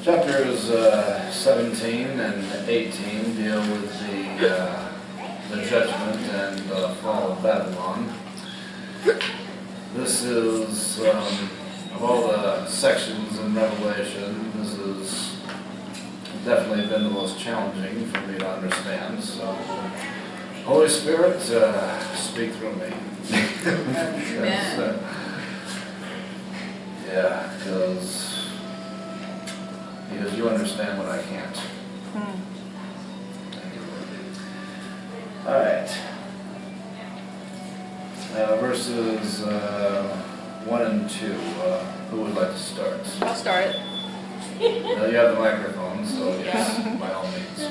Chapters 17 and 18 deal with the judgment and fall of Babylon. This is, of all the sections in Revelation, this has definitely been the most challenging for me to understand. So, Holy Spirit, speak through me. Amen. Yeah, because you understand what I can't. Thank you, Lord. All right. Verses 1 and 2. Who would like to start? I'll start it. You have the microphone, so yes, by all means.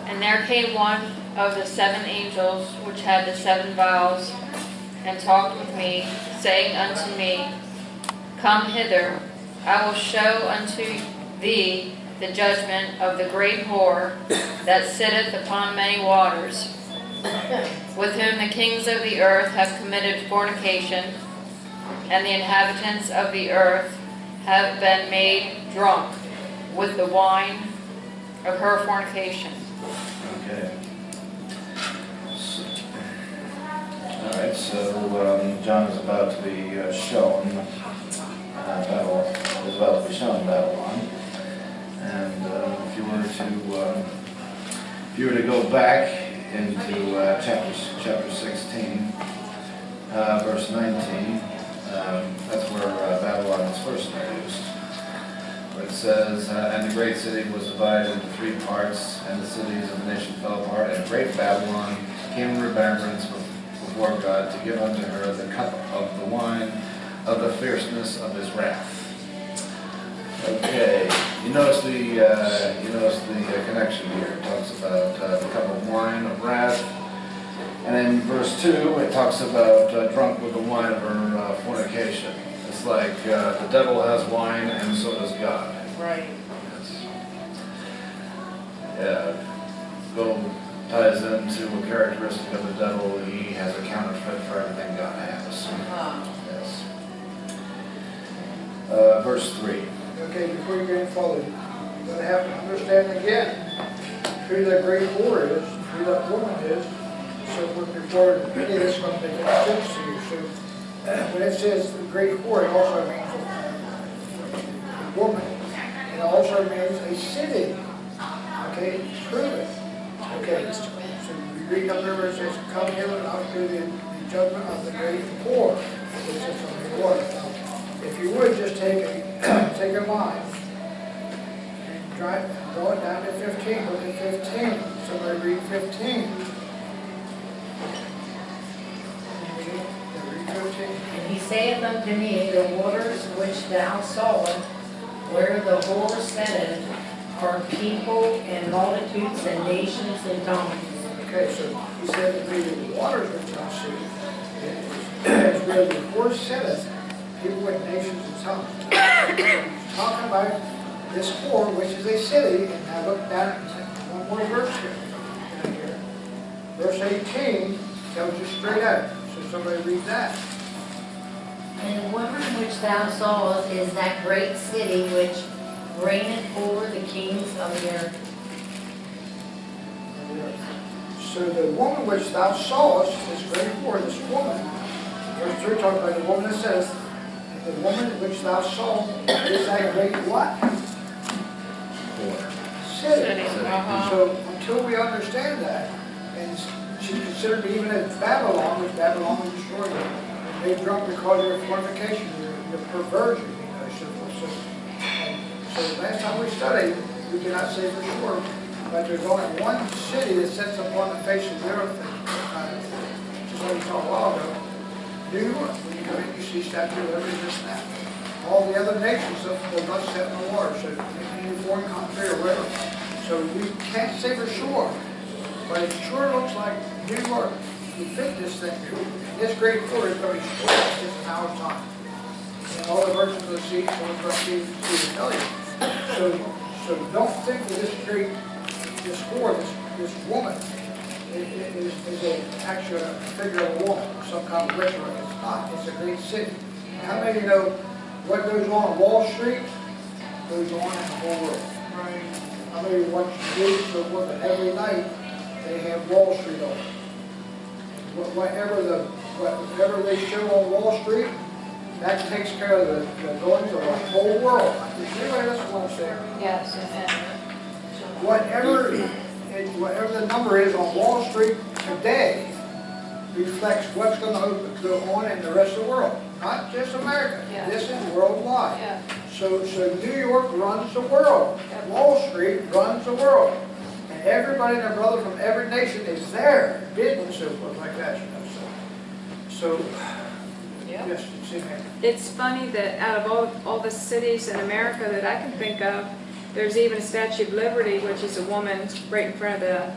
And there came one of the 7 angels which had the 7 vials, and talked with me, saying unto me, Come hither, I will show unto thee the judgment of the great whore that sitteth upon many waters, with whom the kings of the earth have committed fornication, and the inhabitants of the earth have been made drunk with the wine of her fornication. Okay. All right, so John is about to be shown Babylon. Is about to be shown Babylon, and if you were to go back into chapter 16, verse 19, that's where Babylon is first introduced. Where it says, and the great city was divided into 3 parts, and the cities of the nation fell apart, and great Babylon came in remembrance before God to give unto her the cup of the wine of the fierceness of his wrath. Okay, you notice the connection here. It talks about the cup of wine of wrath, and in verse 2 it talks about drunk with the wine of her fornication. It's like the devil has wine, and so does God. Right. Yes. Yeah. Go ties into a characteristic of the devil. He has a counterfeit for everything God has. Yes. Verse 3. Okay, before you get any further, you're going to have to understand again who that great whore is, who that woman is. So before any of this is going to make any sense to you. So when it says the great whore, it also means a woman. It also means a city. Okay, prove it. Okay, so you read up there where it says, Come hither and I'll do the judgment of the great whore, which is on the water. If you would just take a line and draw it down to 15. Look at 15. Somebody read 15. Read 15. And he saith unto me, The waters which thou sawest, where the whore sitteth, are people and multitudes and nations and tongues. Okay, so he said to me, the waters which thou seest is where the whore sitteth, people and nations and tongues. He's talking about this whore, which is a city, and I look down and say, one more verse here. Verse 18 tells you straight out. So somebody read that. And the woman which thou sawest is that great city which reigneth over the kings of the earth. So the woman which thou sawest, this great whore, this woman, verse 3 talks about the woman that says, the woman which thou sawest is that great what? City. So until we understand that, and she's considered even as Babylon, which Babylon was destroyed, and they drunk because of their fornication, their perversion, so the last time we studied, we cannot say for sure, but there's only one city that sits upon the face of the earth, just like we saw a while ago. New York, when you go in, you see Statue of Liberty, this and that. All the other nations will not set in the water, so any foreign country or whatever. So we can't say for sure, but it sure looks like New York will fit this thing. This great whore is going to be destroyed in just an hour's time. And all the versions of the sea, so we're going to see to tell you. So don't think that this whore, this woman, is actually a figure of a woman, some kind of ritual. It's not. It's a great city. How many of you know what goes on Wall Street goes on in the whole world. I know you watch the news so forth, but every night they have Wall Street on. Whatever they show on Wall Street, that takes care of the goings of the whole world. Does anybody else want to say? Yes. Whatever the number is on Wall Street today reflects what's going to go on in the rest of the world. Not just America. Yeah. This is worldwide. Yeah. So New York runs the world. Wall Street runs the world. And everybody and their brother from every nation is there, bidding and so forth like that. You know. So Yeah. yes, you see that. It's funny that out of all the cities in America that I can think of, there's even a Statue of Liberty, which is a woman right in front of the,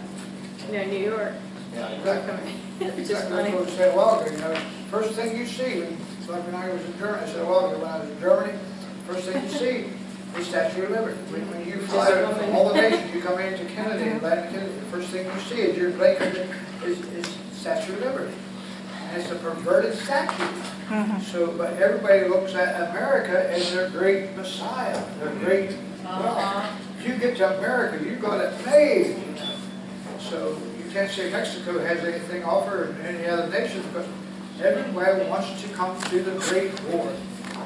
New York. Yeah, exactly. It's just Exactly funny. what I said a while ago, first thing you see, when I was in Germany, I said a while ago, when I was in Germany, first thing you see is Statue of Liberty. When you fly from all the nations, you come into Kennedy, Atlantic Kennedy, the first thing you see is your plane is Statue of Liberty. And it's a perverted statue. So, but everybody looks at America as their great Messiah, their great, well, if you get to America, you got it made. You know. So you can't say Mexico has anything to offer in any other nation, but everybody wants to come to the great Lord.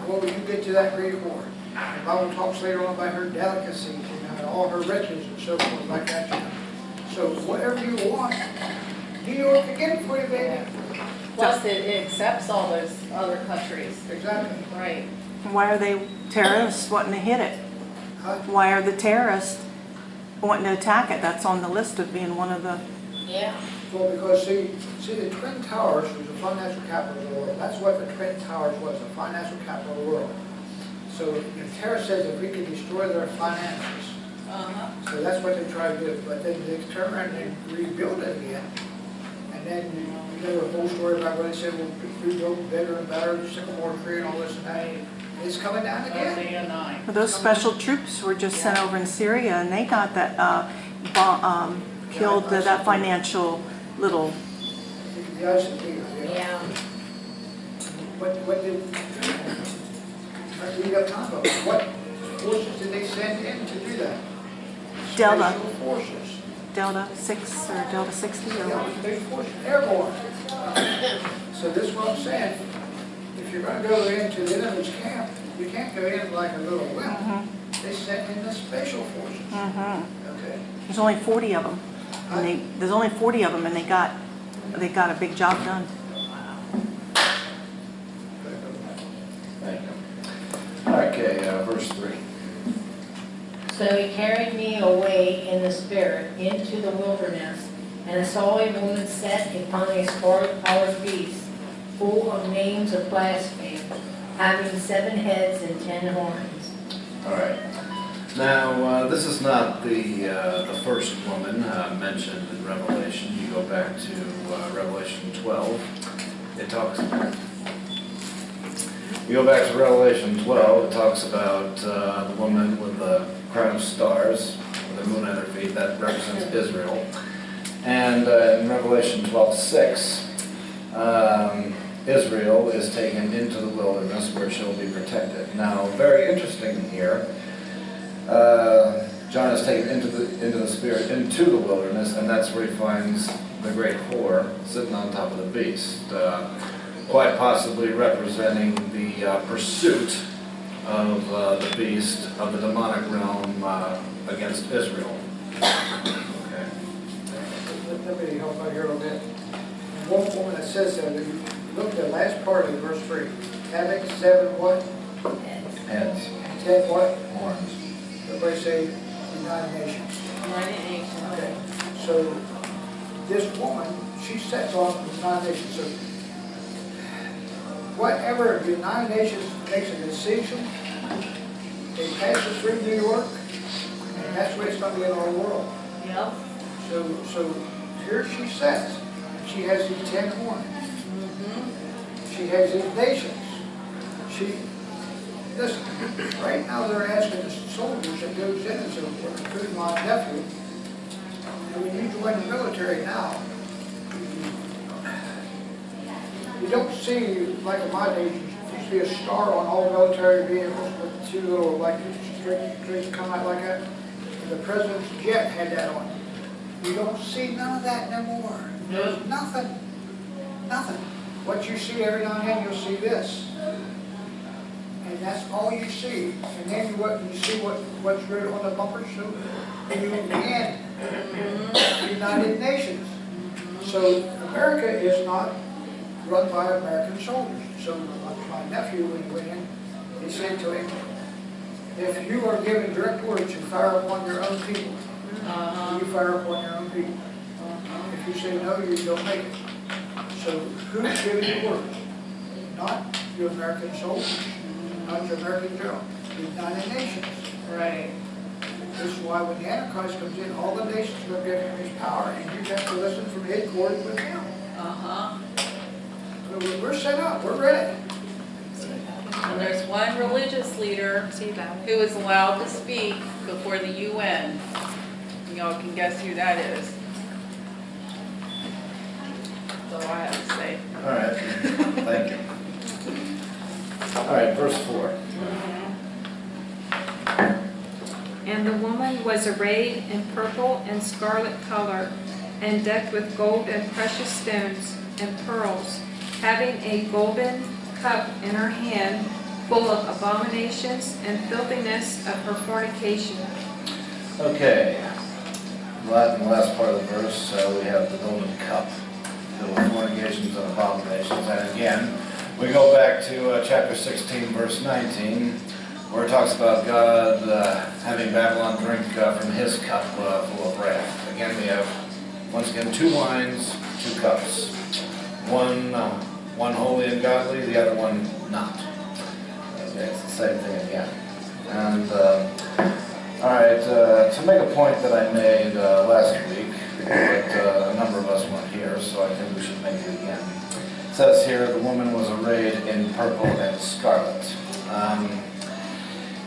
Well, you get to that great Lord. The Bible talks later on about her delicacies, and all her riches and so forth like that. You know. So whatever you want, New York can get it for you, baby. Plus, it accepts all those other countries. Exactly. Right. Why are they terrorists wanting to hit it? Huh? Why are the terrorists wanting to attack it? That's on the list of being one of the... Yeah. Well, because see, the Twin Towers was the financial capital of the world. That's what the Twin Towers was, the financial capital of the world. So the terror says if we could destroy their finances, so that's what they try to do. But then they turn around and rebuild it again. And then you know the whole story about what they said, well, we built better and better, sycamore tree and all this and that. It's coming down again. Hosea 9. Those special troops were just sent over in Syria, and they got that, killed that financial little... The ICP, Yeah. What did, we got time about what forces did they send in to do that? Delta. Special forces. Delta 6 or Delta 60 or Yeah, what? big forces, airborne. So this is what I'm saying. If you're going to go into the enemy's camp, you can't go in like a little wimp. They sent in the special forces. Okay. There's only 40 of them. And there's only 40 of them, and they got a big job done. Thank you. Okay, verse 3. So he carried me away in the spirit into the wilderness, and I saw a woman set upon a scarlet-colored beast, full of names of blasphemy, having 7 heads and 10 horns. All right. Now, this is not the first woman mentioned in Revelation. You go back to Revelation 12. It talks. You go back to Revelation 12. It talks about the woman with the crown of stars, with the moon at her feet. That represents Israel. And in Revelation 12:6, Israel is taken into the wilderness where she'll be protected. Now, very interesting here. John is taken into the spirit, into the wilderness, and that's where he finds the great whore sitting on top of the beast, quite possibly representing the pursuit of the beast of the demonic realm against Israel. Okay. Let me help out here a little bit. One woman that says that, if you look at the last part of verse 3, having 7 what? Heads, 10 what? horns. Everybody say United Nations. United Nations. Okay. So this woman, she sets on the United Nations. So whatever the United Nations makes a decision, it passes through New York, and that's where it's going to be in our world. Yep. So here she sits. She has these 10 horns. She has these nations. Listen, right now they're asking the soldiers that goes in and so forth, including my nephew, and when you join the military now, you don't see, like in my days, used to be a star on all military vehicles with two little, like, streaks come out like that. And the president's jet had that on. You don't see none of that no more. There's nothing. Nothing. What you see every now and then, you'll see this. And that's all you see. And then you see what's written on the bumpers, so UN, United Nations. So America is not run by American soldiers. So my nephew, when he went in, he said to him, if you are given direct orders to fire upon your own people, you fire upon your own people. If you say no, you don't make it. So who's giving you orders? Not your American soldiers, not your American general, the United Nations. Right. This is why when the Antichrist comes in, all the nations are going to give him his power, and you have to listen from headquarters with him. So we're set up, we're ready. And there's one religious leader who is allowed to speak before the UN. Y'all can guess who that is. That's all I have to say. All right, thank you. All right, verse 4. And the woman was arrayed in purple and scarlet color, and decked with gold and precious stones and pearls, having a golden cup in her hand, full of abominations and filthiness of her fornication. Okay, in the last part of the verse, we have the golden cup, filled with fornications and abominations. And again, we go back to chapter 16, verse 19, where it talks about God having Babylon drink from his cup full of wrath. Again, we have, once again, two wines, two cups. One holy and godly, the other one not. Okay, it's the same thing again. And, all right, to make a point that I made last week, but a number of us weren't here, so I think we should make it again. It says here, the woman was arrayed in purple and scarlet.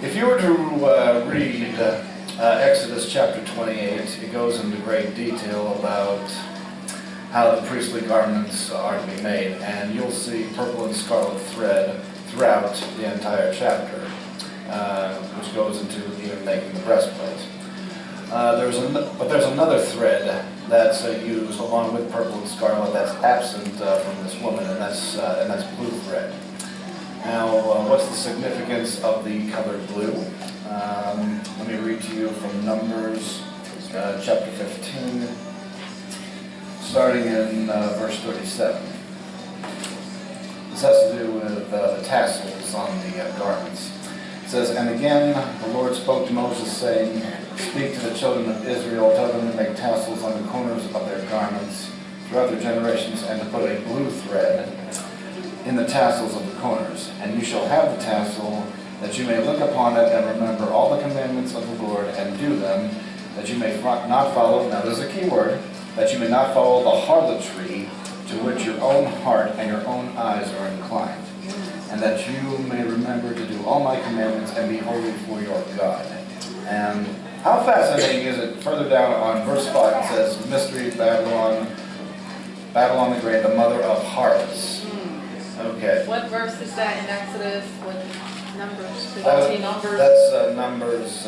If you were to read Exodus chapter 28, it goes into great detail about how the priestly garments are to be made, and you'll see purple and scarlet thread throughout the entire chapter, which goes into even making the breastplate. But there's another thread that's used along with purple and scarlet that's absent from this woman, and that's blue thread. Now, what's the significance of the color blue? Let me read to you from Numbers chapter 15, starting in verse 37. This has to do with the tassels on the garments. It says, and again the Lord spoke to Moses, saying, speak to the children of Israel, tell them to make tassels on the corners of their garments throughout their generations, and to put a blue thread in the tassels of the corners. And you shall have the tassel, that you may look upon it and remember all the commandments of the Lord and do them, that you may not follow, now there's a key word, that you may not follow the harlotry to which your own heart and your own eyes are inclined, and that you may remember to do all my commandments and be holy for your God. And how fascinating is it, further down on verse 5, it says, mystery Babylon, Babylon the Great, the mother of harlots. Okay. What verse is that in Exodus? What Numbers. Numbers? That's Numbers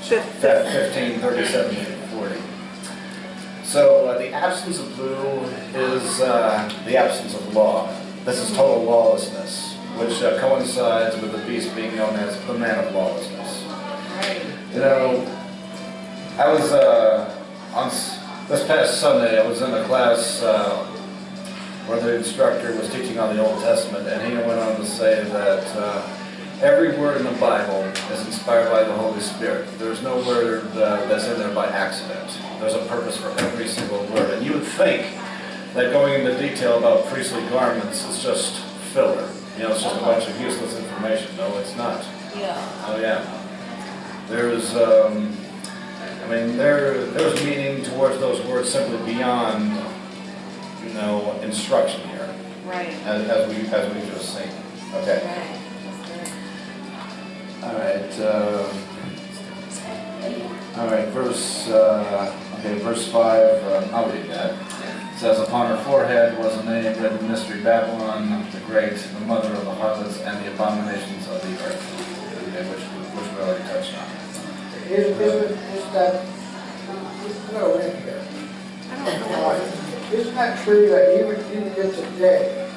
15, 37 to 40. So the absence of blue is the absence of law. This is total lawlessness, which coincides with the beast being known as the man of lawlessness. Right. You know, I was on this past Sunday, I was in a class where the instructor was teaching on the Old Testament, and he went on to say that every word in the Bible is inspired by the Holy Spirit. There's no word that's in there by accident. There's a purpose for every single word. And you would think that going into detail about priestly garments is just filler. You know, it's just a bunch of useless information. No, it's not. Yeah. Oh, yeah. There's, there's meaning towards those words simply beyond, you know, instruction here. Right. As we just seen. Okay. Right. All right, verse 5, I'll read that. It says, upon her forehead was a name written, Mystery Babylon, the Great, the mother of the harlots and the abominations of the earth. Okay, which we already touched on. Is that, no, in here. Isn't that true that even yet today,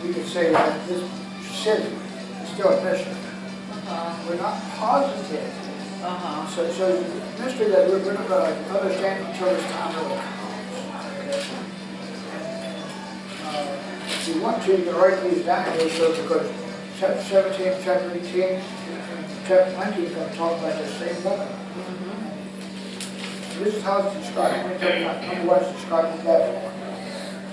we could say that this city is still a mystery? We're not positive. So it's a mystery that we're not going to understand until this time really comes. If you want to, you can write these down here, so because chapter 17, chapter 18, and chapter 19 is going to talk about the same woman. This is how it's described. Number one, it's described in Babylon.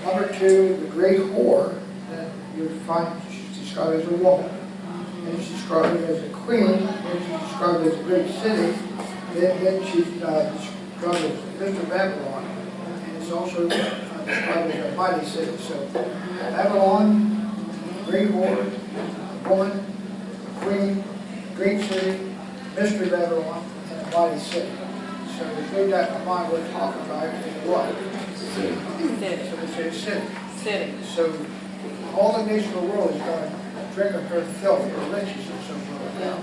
Number two, the great whore, that you find she's described as a woman. And she's described as a queen, then she's described as a great city, then she's described as Mr. Babylon, and it's also described as a mighty city. So Babylon, great whore, woman, queen, great city, mystery Babylon, and a mighty city. So to keep that in mind, we're talking about is what? City. So it's a city. City. So all the nations of the world is going to drink of her filth, her riches, and so forth. Yeah.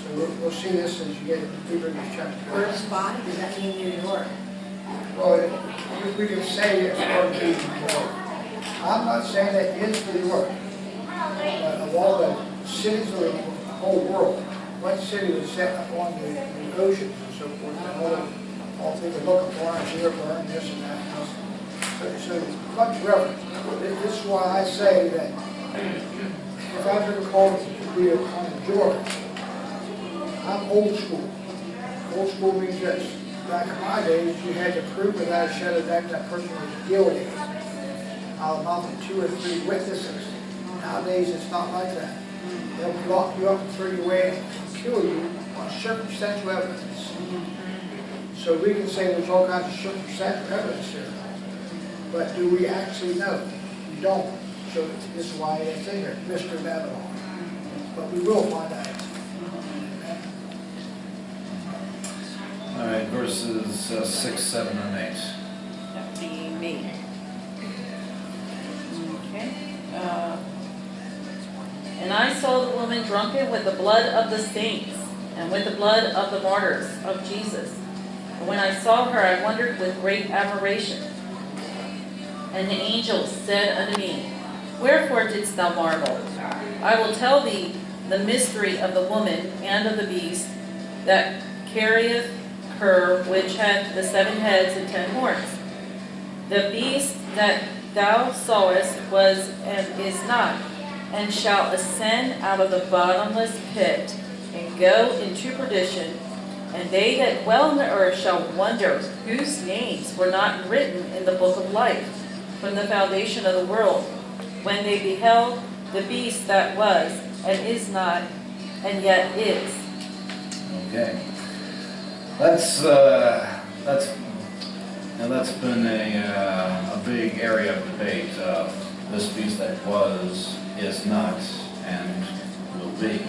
So we'll see this as you get deeper in this chapter. Verse 5, does that mean New York? Well, we can say it's going to be New York. I'm not saying that is New York. But of all the cities of the whole world, what city was set up on the oceans and so forth, and all things looking for, and here, burn this and that. So much reverence. This is why I say that if I took a call to be on Jordan, I'm old school. Old school means this. Back in my days, you had to prove without a shadow of doubt that person was guilty. I'll mount 2 or 3 witnesses. Nowadays, it's not like that. They'll lock you up and throw you away and kill you on circumstantial evidence. So we can say there's all kinds of circumstantial evidence here. But do we actually know? We don't. So this is why it's in here, Mr. Babylon. But we will find out. All right, verses 6, 7, and 8. That'd be me. Okay. And I saw the woman drunken with the blood of the saints and with the blood of the martyrs of Jesus. And when I saw her, I wondered with great admiration. And the angel said unto me, Wherefore didst thou marvel? I will tell thee the mystery of the woman and of the beast that carrieth her, which hath the 7 heads and 10 horns. The beast that thou sawest was and is not, and shall ascend out of the bottomless pit, and go into perdition. And they that dwell on the earth shall wonder, whose names were not written in the book of life from the foundation of the world, when they beheld the beast that was, and is not, and yet is. Okay. That's been a big area of debate. This beast that was, is not, and will be.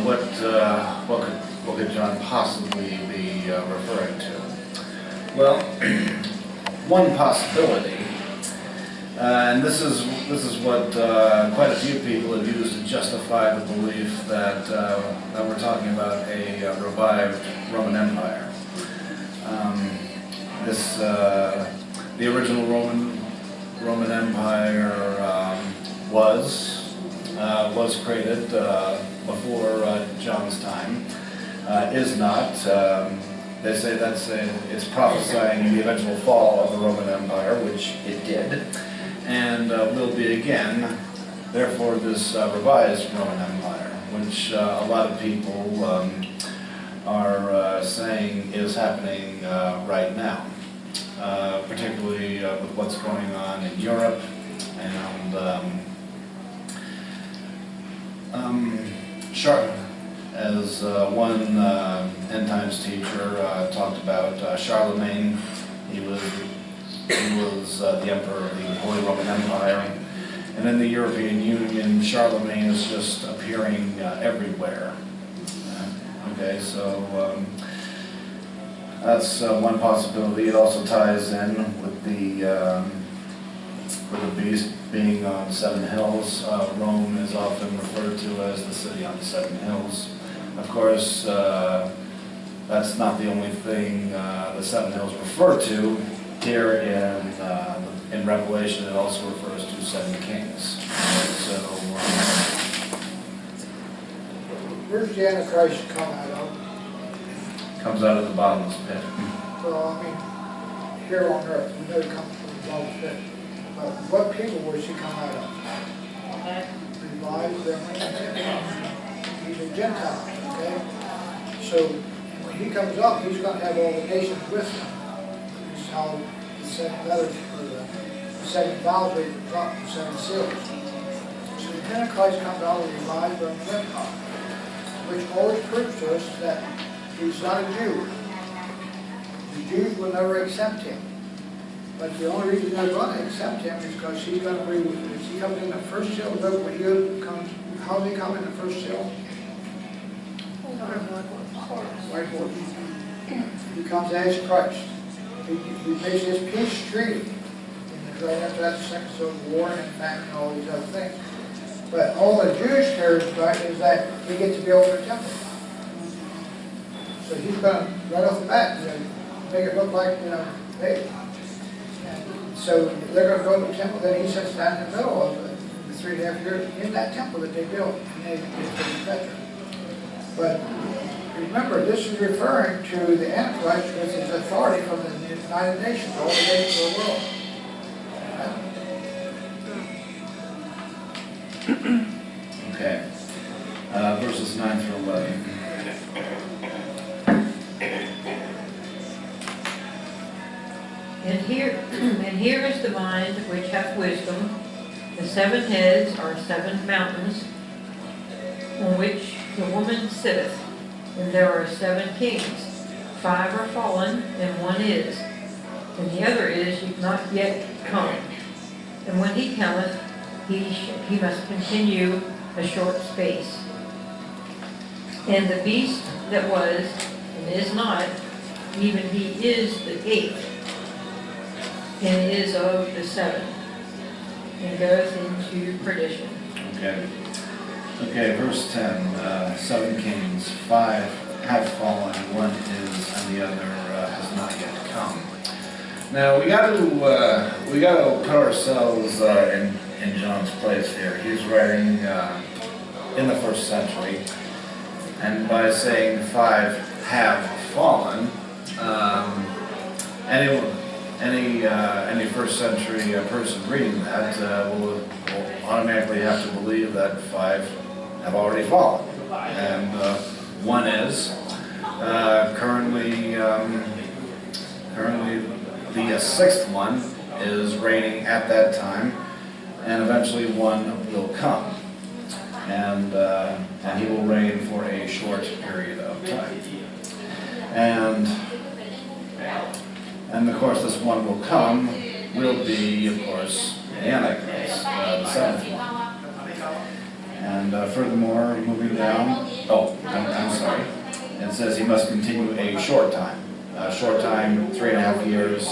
What could John possibly be referring to? Well, one possibility, and this is what quite a few people have used to justify the belief that we're talking about a revived Roman Empire. The original Roman Empire was created before John's time. Is not. They say it's prophesying the eventual fall of the Roman Empire, which it did, and will be again. Therefore, this revised Roman Empire, which a lot of people are saying is happening right now, particularly with what's going on in Europe and as one end times teacher talked about, Charlemagne. He was the emperor of the Holy Roman Empire, and in the European Union, Charlemagne is just appearing everywhere. Okay, so That's one possibility. It also ties in with the beast being on 7 hills. Rome is often referred to as the city on 7 hills. Of course, that's not the only thing the 7 hills refer to. Here in Revelation, it also refers to 7 kings. So, Where's the Antichrist come out of? comes out of the bottomless pit. Well, I mean, here on earth, we know he comes from the bottom pit. But what people will she come out of? Revive them and Gentiles. He's a Gentile, okay? So when he comes up, he's going to have all the nations with him. This is how the 7 letters, or the 7 vials are dropped, the 7 seals. So the Antichrist comes out of the revived Roman Empire, which always proves to us that he's not a Jew. The Jews will never accept him. But the only reason they're going to accept him is because he's going to bring, if he comes in the first seal, look what he comes, how does he come in the first seal? White horse. He comes as Christ. He makes his peace treaty. And right after that, the second civil war and famine and all these other things. But all the Jews care about is that he gets to build their temple. So he's going to, right off the bat, make it look like, hey. So they're going to go to the temple that he sits down in the middle of the 3.5 years in that temple that they built. And they etc. But remember, this is referring to the Antichrist with his authority from the United Nations, all the nations of the world. Okay. Verses 9 through 11. And here is the mind which hath wisdom. The 7 heads are 7 mountains, on which the woman sitteth. And there are 7 kings. 5 are fallen, and 1 is. And the other is not yet come. And when he cometh, he must continue a short space. And the beast that was, and is not, even he is the 8th, and is of the 7, and goes into perdition. Okay. Okay, verse 10. 7 kings, 5 have fallen, 1 is, and the other has not yet come. Now we got to put ourselves in John's place here. He's writing in the 1st century, and by saying 5 have fallen, any 1st century person reading that will automatically have to believe that 5 have already fallen, and 1 is currently the 6th one is reigning at that time, and eventually 1 will come, and he will reign for a short period of time, and of course this 1 will come will be, of course, the Antichrist, the 7th one. And furthermore, moving down, I'm sorry, it says he must continue a short time. A short time, 3.5 years.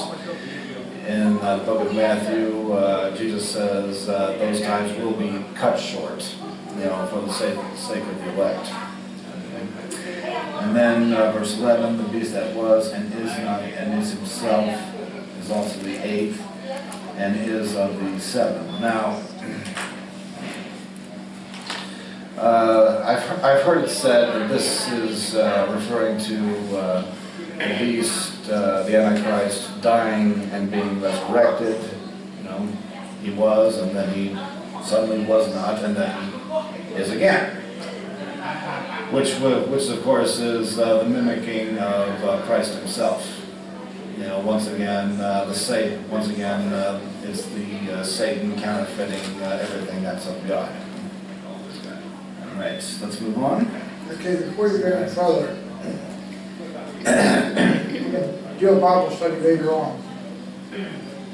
In the book of Matthew, Jesus says those times will be cut short, for the sake of the elect. And then verse 11, the beast that was and is not and is himself is also the 8th and is of the 7. Now, I've heard it said that this is referring to the beast, the Antichrist, dying and being resurrected. He was, and then he suddenly was not, and then he is again. Which of course is the mimicking of Christ himself. Once again, it's the Satan counterfeiting everything that's of God. All right, let's move on. Okay, before you go any further, do a Bible study later on.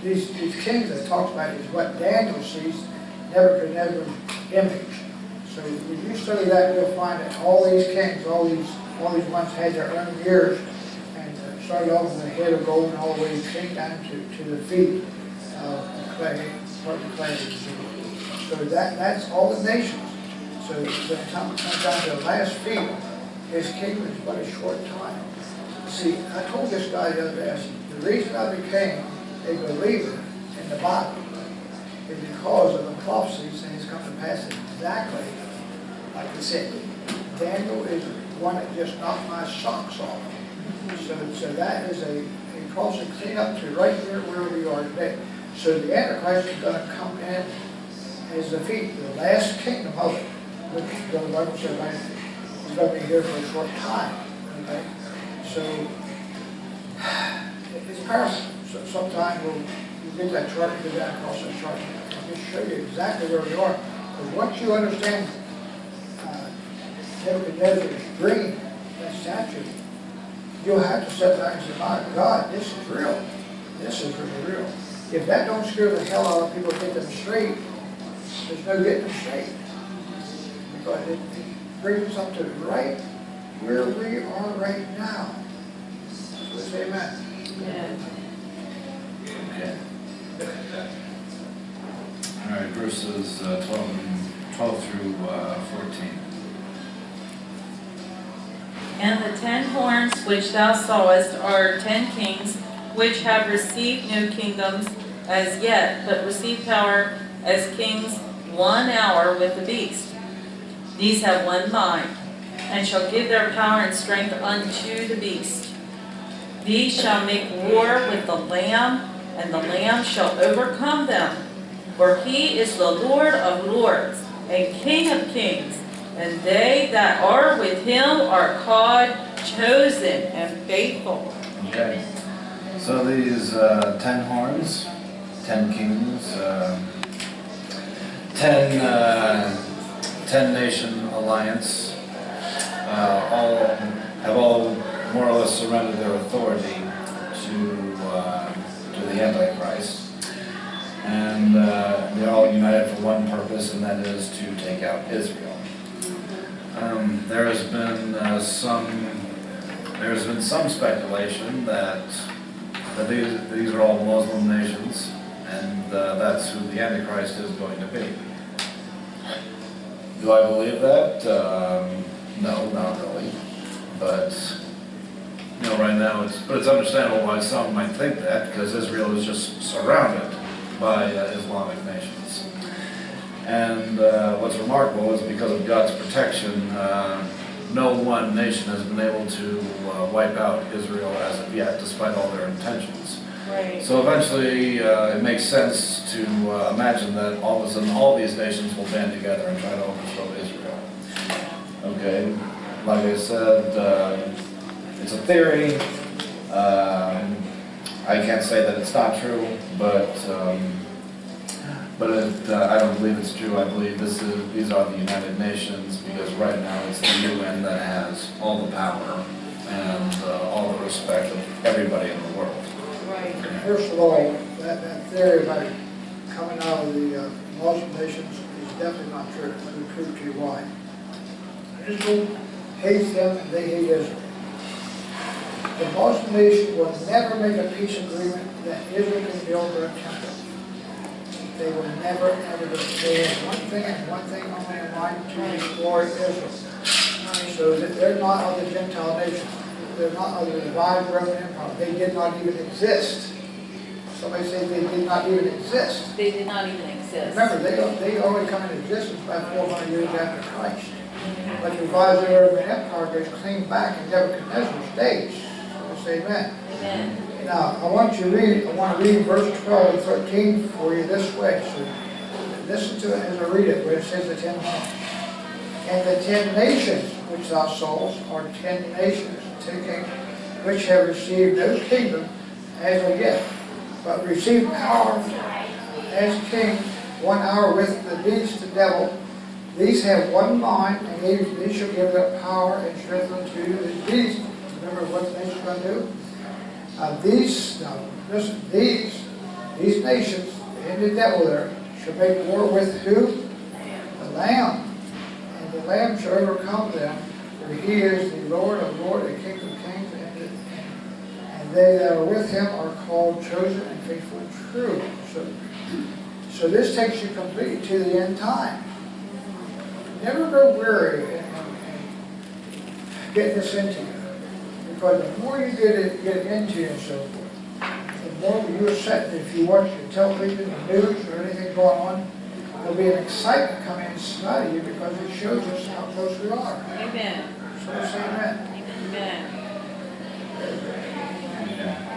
These kings that talks about is what Daniel sees Nebuchadnezzar's image. So when you study that, you'll find that all these kings, all these ones had their own years, and started off with the head of gold all the way came down to the feet of the clay, part of the clay. So that's all the nations. So when it comes down to the last feet, his kingdom is but a short time. See, I told this guy the other day, I said, the reason I became a believer in the Bible is because of the prophecies that has come to pass exactly like I said. Daniel is one that just knocked my socks off. So that is a prophecy clean up to right there where we are today. So the Antichrist is going to come in as the feet, the last kingdom of it, which the Bible says is going to be here for a short time. Okay? So it's powerful. So sometime we'll get that chart and get that across that chart. I'll just show you exactly where we are. Because once you understand Nebuchadnezzar's dream, that statue, you'll have to sit back and say, my God, this is real. This is really real. If that don't scare the hell out of people, get them straight, there's no getting them straight. Because it brings us up to right where we are right now. So let's say amen. Yeah. Okay. All right, verses 12 through 14. And the 10 horns which thou sawest are 10 kings, which have received no kingdoms as yet, but receive power as kings 1 hour with the beast. These have one mind, and shall give their power and strength unto the beast. These shall make war with the Lamb, and the Lamb shall overcome them. For he is the Lord of lords, and King of kings, and they that are with him are called, chosen, and faithful. Okay. So these 10 horns, 10 kings, 10 nation alliance, all more or less surrendered their authority to the Antichrist. And they're all united for one purpose, and that is to take out Israel. There has been some speculation that these are all Muslim nations, and that's who the Antichrist is going to be. Do I believe that? No, not really. But right now it's understandable why some might think that, because Israel is just surrounded by Islamic nations. And what's remarkable is because of God's protection, no one nation has been able to wipe out Israel as of yet, despite all their intentions. Right. So eventually it makes sense to imagine that all of a sudden all these nations will band together and try to overthrow Israel. Okay, like I said, it's a theory. I can't say that it's not true, but I don't believe it's true. I believe these are the United Nations, because right now it's the UN that has all the power and all the respect of everybody in the world. Right. First of all, that theory about coming out of the Muslim nations is definitely not true. Let me prove to you why. Israel hates them and they hate Israel. The Muslim nation will never make a peace agreement that Israel can build their temple. They will never, ever do it. They have one thing and one thing only in mind, to destroy Israel. So that they're not of the Gentile nation. They're not of the divided Roman Empire. They did not even exist. Somebody say they did not even exist. They did not even exist. Remember, they only come into existence about 400 years after Christ. But the divided Roman Empire goes clean back in Nebuchadnezzar's days. So say amen. Amen. Now, I want to read verse 12 and 13 for you this way. So listen to it as I read it, where it says the 10 horns. And the 10 nations which thou sawest are 10 nations, 10 kings, which have received no kingdom as of yet, but receive power as kings 1 hour with the beast, the devil. These have one mind, and these shall give their power and strength unto the beast. Remember what the nation's going to do? These nations, and the devil there, shall make war with who? The Lamb. And the Lamb shall overcome them, for he is the Lord of lords, and King of kings, and they that are with him are called, chosen, and faithful and true. So this takes you completely to the end time. Never grow weary and get this into you. Because the more you get it into you and so forth, the more you're set. If you watch the television, the news, or anything going on, there'll be an excitement coming inside of you because it shows us how close we are. Amen. So say amen. Amen. Yeah.